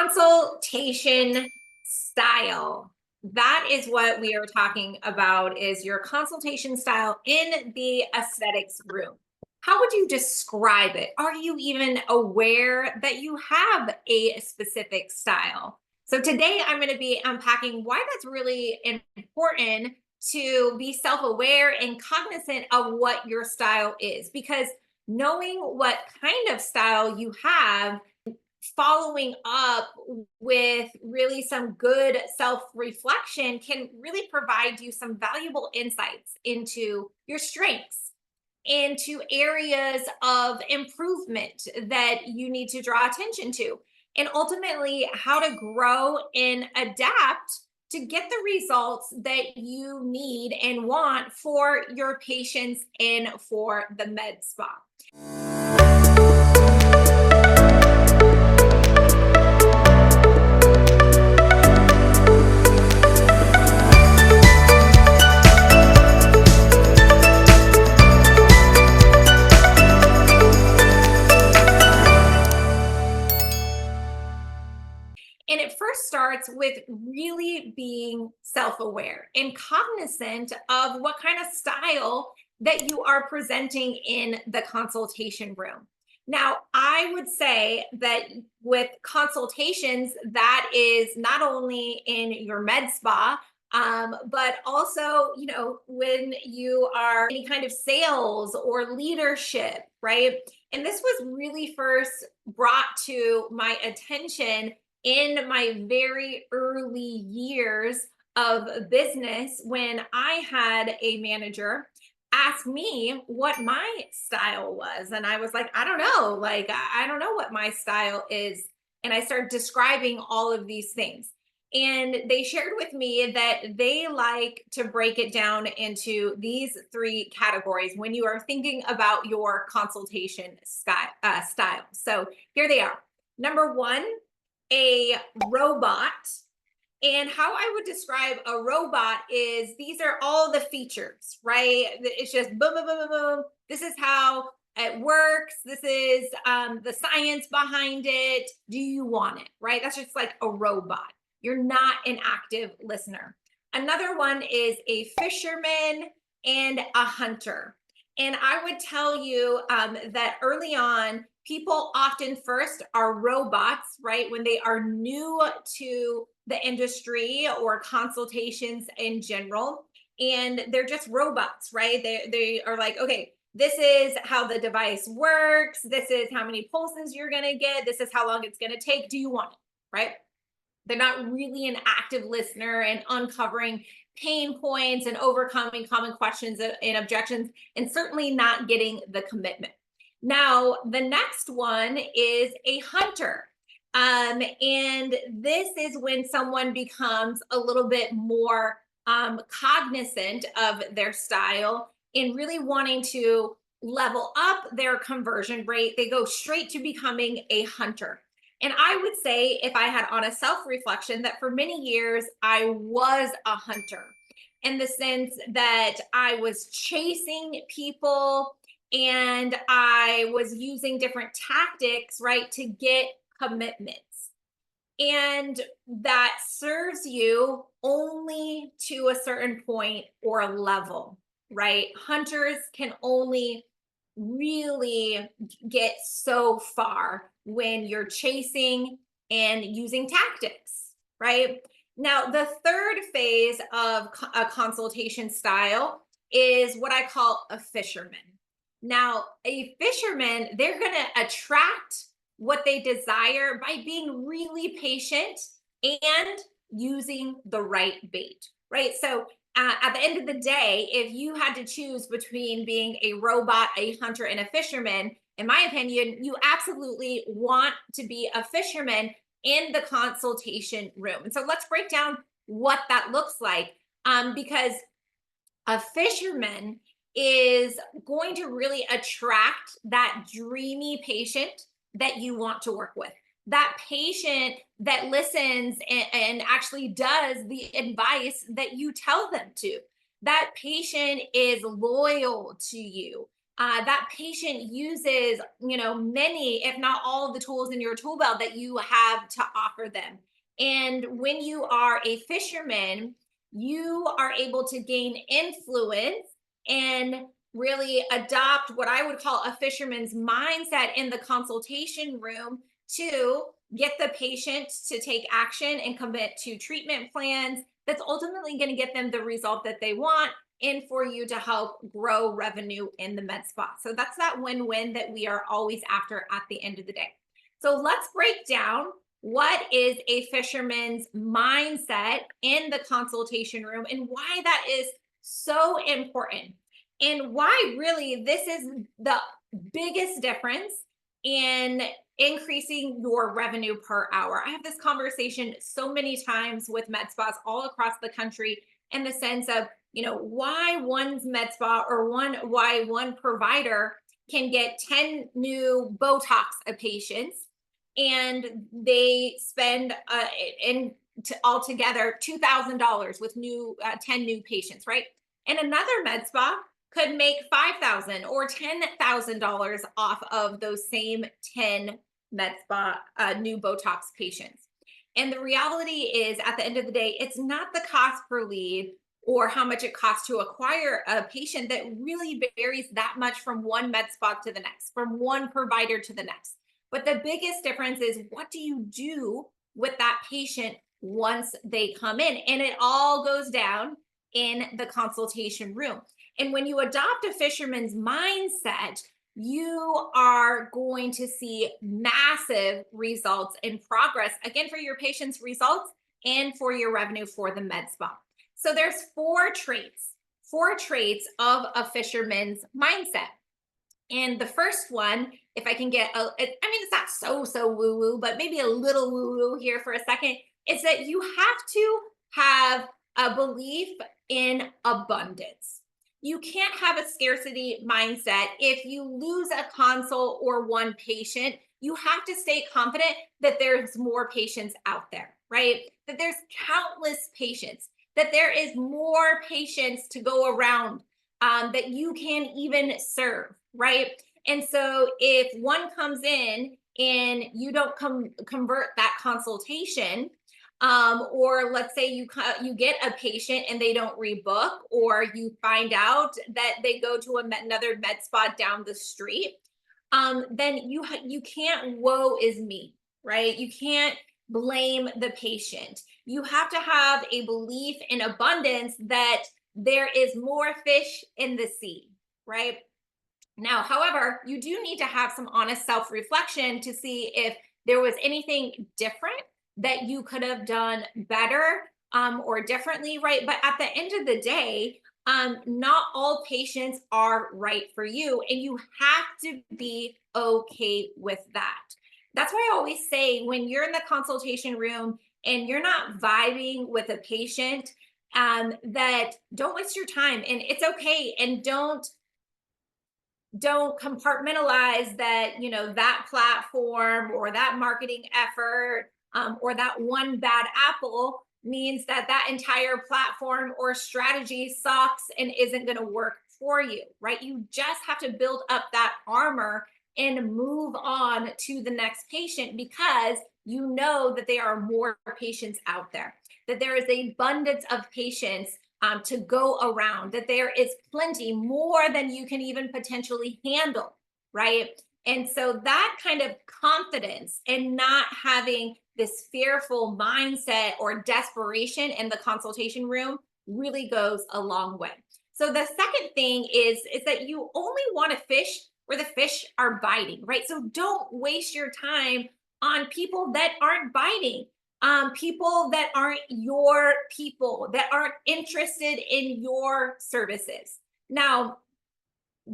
Consultation style. That is what we are talking about, is your consultation style in the aesthetics room. How would you describe it? Are you even aware that you have a specific style? So today I'm going to be unpacking why that's really important to be self-aware and cognizant of what your style is, because knowing what kind of style you have, following up with really some good self reflection, can really provide you some valuable insights into your strengths, into areas of improvement that you need to draw attention to, and ultimately how to grow and adapt to get the results that you need and want for your patients and for the med spa. And it first starts with really being self aware and cognizant of what kind of style that you are presenting in the consultation room. Now, I would say that with consultations, that is not only in your med spa, but also, when you are any kind of sales or leadership, right? And this was really first brought to my attention in my very early years of business, when I had a manager ask me what my style was. And I was like, I don't know. Like, I don't know what my style is. And I started describing all of these things. And they shared with me that they like to break it down into these three categories when you are thinking about your consultation style. So here they are. Number one, a robot. And how I would describe a robot is, these are all the features, right? It's just boom, boom, boom, boom, boom. This is how it works. This is the science behind it. Do you want it, right? That's just like a robot. You're not an active listener. Another one is a fisherman and a hunter. And I would tell you that early on, people often first are robots, right? When they are new to the industry or consultations in general, and they're just robots, right? They are like, okay, this is how the device works. This is how many pulses you're going to get. This is how long it's going to take. Do you want it, right? They're not really an active listener and uncovering pain points and overcoming common questions and objections, and certainly not getting the commitment. Now, the next one is a hunter. And this is when someone becomes a little bit more cognizant of their style and really wanting to level up their conversion rate. They go straight to becoming a hunter. And I would say, if I had honest self-reflection, that for many years I was a hunter, in the sense that I was chasing people and I was using different tactics, right, to get commitments. And that serves you only to a certain point or level, right? Hunters can only really get so far when you're chasing and using tactics, right? Now, the third phase of a consultation style is what I call a fisherman. Now, a fisherman, they're going to attract what they desire by being really patient and using the right bait, right? So at the end of the day, if you had to choose between being a robot, a hunter, and a fisherman, in my opinion, you absolutely want to be a fisherman in the consultation room. And so let's break down what that looks like, because a fisherman is going to really attract that dreamy patient that you want to work with, that patient that listens and actually does the advice that you tell them to. That patient is loyal to you. that patient uses, many, if not all of the tools in your tool belt that you have to offer them. And when you are a fisherman, you are able to gain influence and really adopt what I would call a fisherman's mindset in the consultation room to get the patient to take action and commit to treatment plans that's ultimately going to get them the result that they want and for you to help grow revenue in the med spa. So that's that win-win that we are always after at the end of the day. So let's break down what is a fisherman's mindset in the consultation room and why that is so important and why really this is the biggest difference in increasing your revenue per hour. I have this conversation so many times with med spas all across the country in the sense of, why one's med spa or why one provider can get 10 new Botox patients and they spend altogether $2,000 with 10 new patients, right? And another med spa could make $5,000 or $10,000 off of those same 10 med spa new Botox patients. And the reality is, at the end of the day, it's not the cost per lead or how much it costs to acquire a patient that really varies that much from one med spa to the next, from one provider to the next. But the biggest difference is, what do you do with that patient once they come in? And it all goes down in the consultation room. And when you adopt a fisherman's mindset, you are going to see massive results and progress, again, for your patients' results and for your revenue for the med spa. So there's four traits of a fisherman's mindset. And the first one, if I can get, it's not so woo-woo, but maybe a little woo-woo here for a second, is that you have to have a belief in abundance. You can't have a scarcity mindset. If you lose a consult or one patient, you have to stay confident that there's more patients out there, right? That there's countless patients, that there is more patients to go around, that you can even serve, right? And so if one comes in and you don't convert that consultation, or let's say you get a patient and they don't rebook, or you find out that they go to another med spa down the street, then you can't woe is me, right? You can't blame the patient. You have to have a belief in abundance that there is more fish in the sea, right? Now, however, you do need to have some honest self-reflection to see if there was anything different that you could have done better or differently, right? But at the end of the day, not all patients are right for you, and you have to be okay with that. That's why I always say, when you're in the consultation room and you're not vibing with a patient, that don't waste your time, and it's okay. And don't compartmentalize that, that platform or that marketing effort, or that one bad apple means that that entire platform or strategy sucks and isn't going to work for you, right? You just have to build up that armor and move on to the next patient, because you know that there are more patients out there, that there is an abundance of patients to go around, that there is plenty more than you can even potentially handle, right? And so that kind of confidence and not having this fearful mindset or desperation in the consultation room really goes a long way. So the second thing is that you only want to fish where the fish are biting, right? So don't waste your time on people that aren't biting, people that aren't your people, that aren't interested in your services. Now,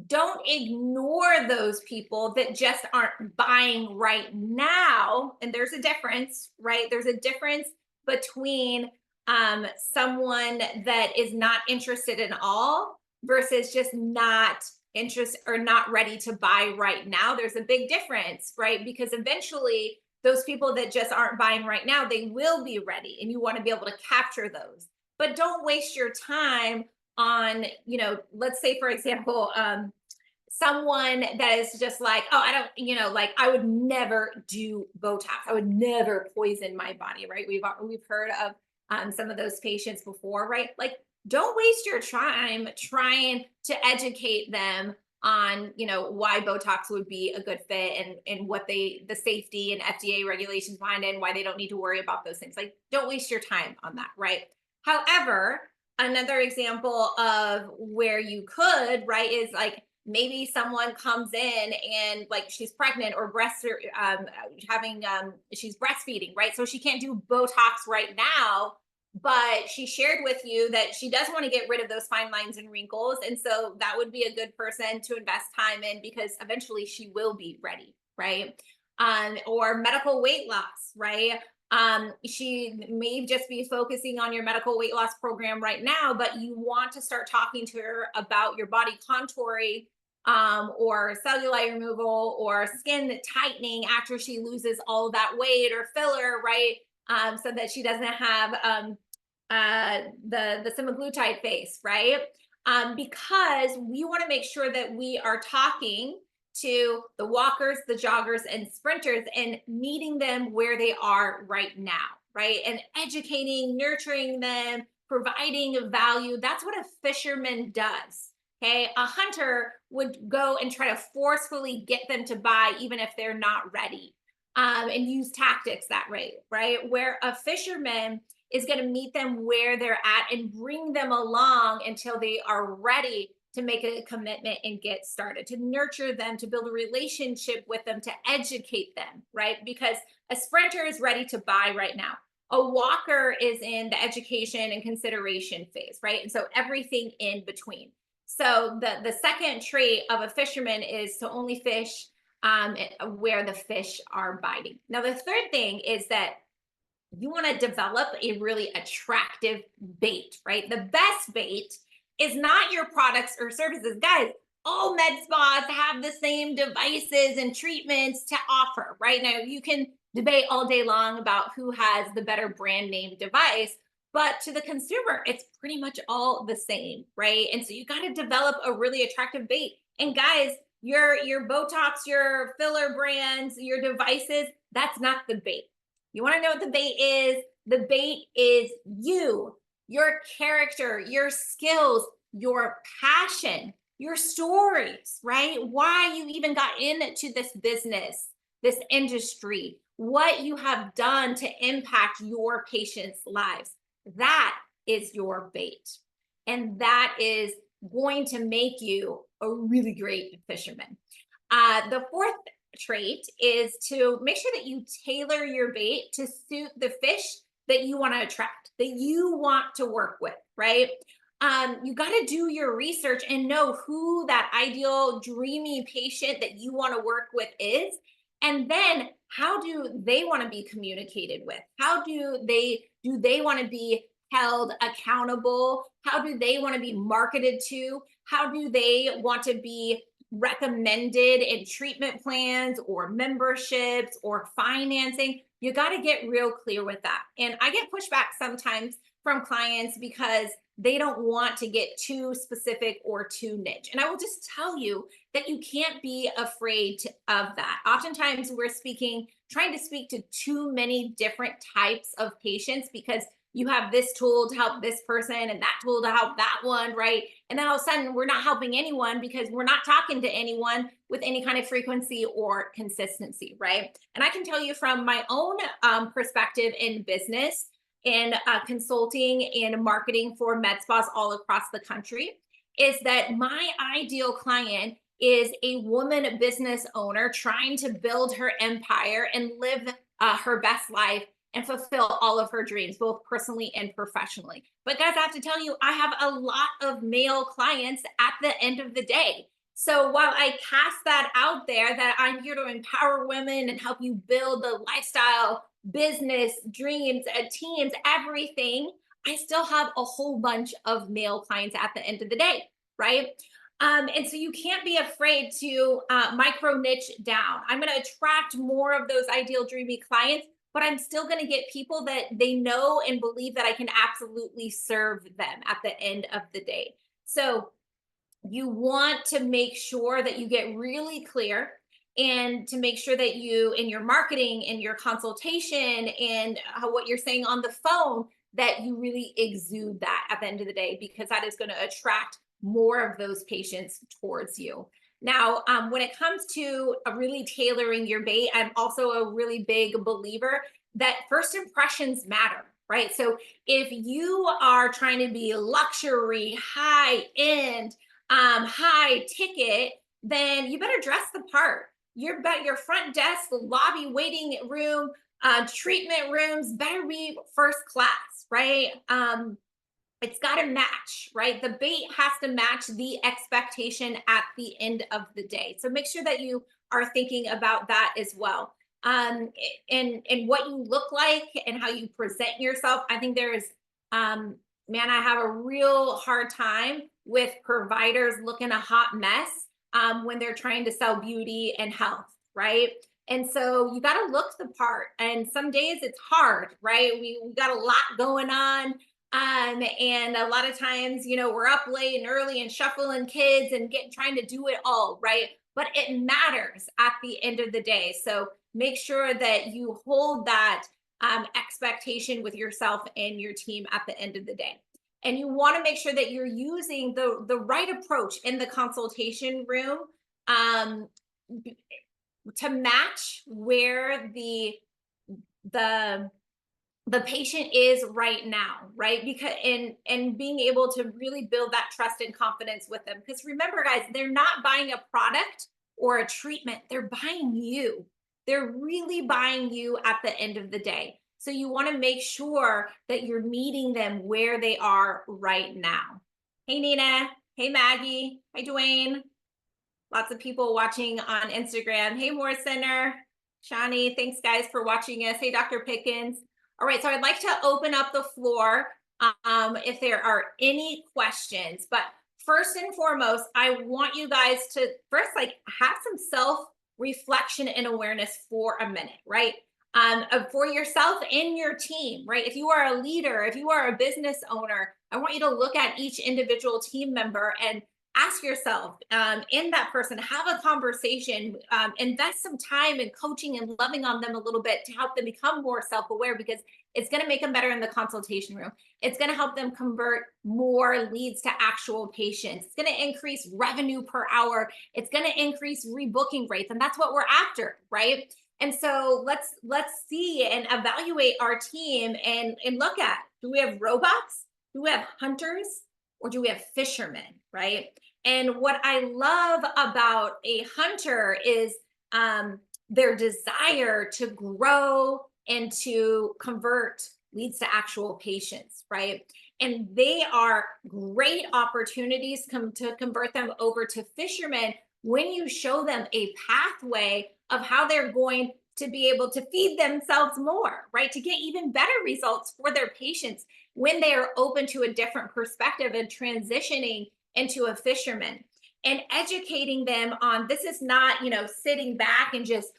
don't ignore those people that just aren't buying right now. And there's a difference, right? There's a difference between someone that is not interested in all versus just not interested or not ready to buy right now. There's a big difference, right? Because eventually those people that just aren't buying right now, they will be ready, and you want to be able to capture those. But don't waste your time on, let's say, for example, someone that is just like, oh, I don't, like I would never do Botox. I would never poison my body, right? We've heard of some of those patients before, right? Like, don't waste your time trying to educate them on, why Botox would be a good fit and what the safety and FDA regulations behind it and why they don't need to worry about those things. Like, don't waste your time on that, right? However, another example of where you could, right, is like maybe someone comes in and like she's pregnant or having she's breastfeeding, right? So she can't do Botox right now, but she shared with you that she does want to get rid of those fine lines and wrinkles, and so that would be a good person to invest time in because eventually she will be ready, right? Or medical weight loss, right? She may just be focusing on your medical weight loss program right now, but you want to start talking to her about your body contouring, or cellulite removal or skin tightening after she loses all of that weight or filler, right? So that she doesn't have the semaglutide face, right? Because we want to make sure that we are talking to the walkers, the joggers, and sprinters and meeting them where they are right now, right? And educating, nurturing them, providing value. That's what a fisherman does. Okay. A hunter would go and try to forcefully get them to buy, even if they're not ready, and use tactics that way, right? Where a fisherman is going to meet them where they're at and bring them along until they are ready to make a commitment and get started, to nurture them, to build a relationship with them, to educate them, right? Because a sprinter is ready to buy right now. A walker is in the education and consideration phase, right? And so everything in between. So the second trait of a fisherman is to only fish where the fish are biting. Now, the third thing is that you want to develop a really attractive bait, right? The best bait is not your products or services. Guys, all med spas have the same devices and treatments to offer, right? Now, you can debate all day long about who has the better brand name device, but to the consumer, it's pretty much all the same, right? And so you got to develop a really attractive bait. And guys, your Botox, your filler brands, your devices, that's not the bait. You want to know what the bait is? The bait is you, your character, your skills, your passion, your stories, right? Why you even got into this business, this industry, what you have done to impact your patients' lives. That is your bait. And that is going to make you a really great fisherman. The fourth trait is to make sure that you tailor your bait to suit the fish that you want to attract, that you want to work with, right? You got to do your research and know who that ideal dreamy patient that you want to work with is. And then how do they want to be communicated with? How do they want to be held accountable? How do they want to be marketed to? How do they want to be recommended in treatment plans or memberships or financing? You got to get real clear with that. And I get pushback sometimes from clients because they don't want to get too specific or too niche. And I will just tell you that you can't be afraid of that. Oftentimes we're trying to speak to too many different types of patients because you have this tool to help this person and that tool to help that one, right? And then all of a sudden we're not helping anyone because we're not talking to anyone with any kind of frequency or consistency, right? And I can tell you from my own perspective in business, in consulting and marketing for med spas all across the country, is that my ideal client is a woman business owner trying to build her empire and live her best life and fulfill all of her dreams, both personally and professionally. But guys, I have to tell you, I have a lot of male clients at the end of the day. So while I cast that out there that I'm here to empower women and help you build the lifestyle, business, dreams, teams, everything, I still have a whole bunch of male clients at the end of the day, right? And so you can't be afraid to micro niche down. I'm going to attract more of those ideal dreamy clients, but I'm still going to get people that they know and believe that I can absolutely serve them at the end of the day. So You want to make sure that you get really clear, and to make sure that you, in your marketing, in your consultation, and what you're saying on the phone, that you really exude that at the end of the day, because that is going to attract more of those patients towards you. Now, when it comes to really tailoring your bait, I'm also a really big believer that first impressions matter, right? So if you are trying to be luxury, high end, high ticket, then you better dress the part. Your front desk, lobby, waiting room, treatment rooms better be first class, right? It's got to match, right? The bait has to match the expectation at the end of the day. So make sure that you are thinking about that as well. And what you look like and how you present yourself. I think there's, man, I have a real hard time with providers looking a hot mess when they're trying to sell beauty and health, right? And so you got to look the part. And some days it's hard, right? We got a lot going on. And a lot of times, we're up late and early and shuffling kids and trying to do it all, right? But it matters at the end of the day. So make sure that you hold that expectation with yourself and your team at the end of the day. And you want to make sure that you're using the right approach in the consultation room, um, to match where the patient is right now, right? Because and being able to really build that trust and confidence with them. Because remember, guys, they're not buying a product or a treatment, they're buying you. They're really buying you at the end of the day. So you want to make sure that you're meeting them where they are right now. Hey, Nina. Hey, Maggie. Hi, Dwayne. Lots of people watching on Instagram. Hey, Moore Center. Shani, thanks, guys, for watching us. Hey, Dr. Pickens. All right, so I'd like to open up the floor if there are any questions. But first and foremost, I want you guys to first have some self-reflection and awareness for a minute, right? For yourself and your team, right? If you are a leader, if you are a business owner, I want you to look at each individual team member and ask yourself, in that person, have a conversation, invest some time in coaching and loving on them a little bit to help them become more self-aware, because it's going to make them better in the consultation room. It's going to help them convert more leads to actual patients. It's going to increase revenue per hour. It's going to increase rebooking rates. And that's what we're after, right? And so let's see and evaluate our team and look at, do we have robots? Do we have hunters? Or do we have fishermen, right? And what I love about a hunter is their desire to grow and to convert leads to actual patients, right? And they are great opportunities to convert them over to fishermen when you show them a pathway of how they're going to be able to feed themselves more, right? To get even better results for their patients when they are open to a different perspective and transitioning into a fisherman, and educating them on, this is not, sitting back and just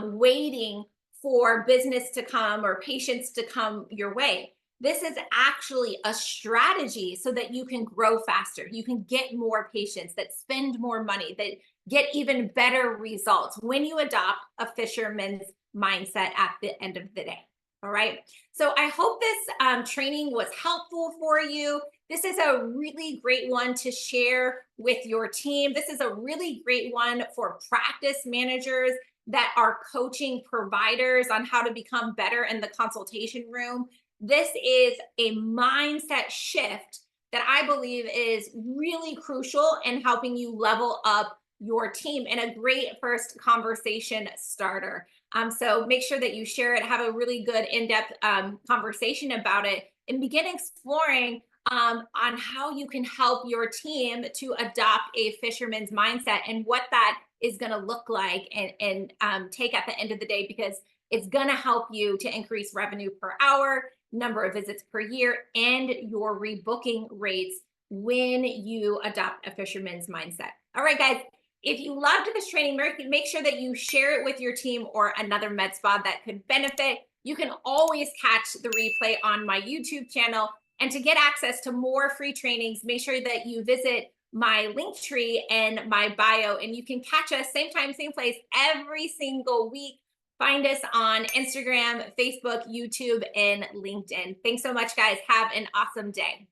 waiting for business to come or patients to come your way. This is actually a strategy so that you can grow faster. You can get more patients, that spend more money, that get even better results when you adopt a fisherman's mindset at the end of the day. All right. So I hope this training was helpful for you. This is a really great one to share with your team. This is a really great one for practice managers that are coaching providers on how to become better in the consultation room. This is a mindset shift that I believe is really crucial in helping you level up your team, and a great first conversation starter. So make sure that you share it, have a really good in-depth conversation about it, and begin exploring on how you can help your team to adopt a fisherman's mindset and what that is going to look like and take at the end of the day, because it's going to help you to increase revenue per hour, number of visits per year, and your rebooking rates when you adopt a fisherman's mindset. All right, guys. If you loved this training, make sure that you share it with your team or another med spa that could benefit. You can always catch the replay on my YouTube channel. And to get access to more free trainings, make sure that you visit my link tree and my bio, and you can catch us same time, same place every single week. Find us on Instagram, Facebook, YouTube, and LinkedIn. Thanks so much, guys. Have an awesome day.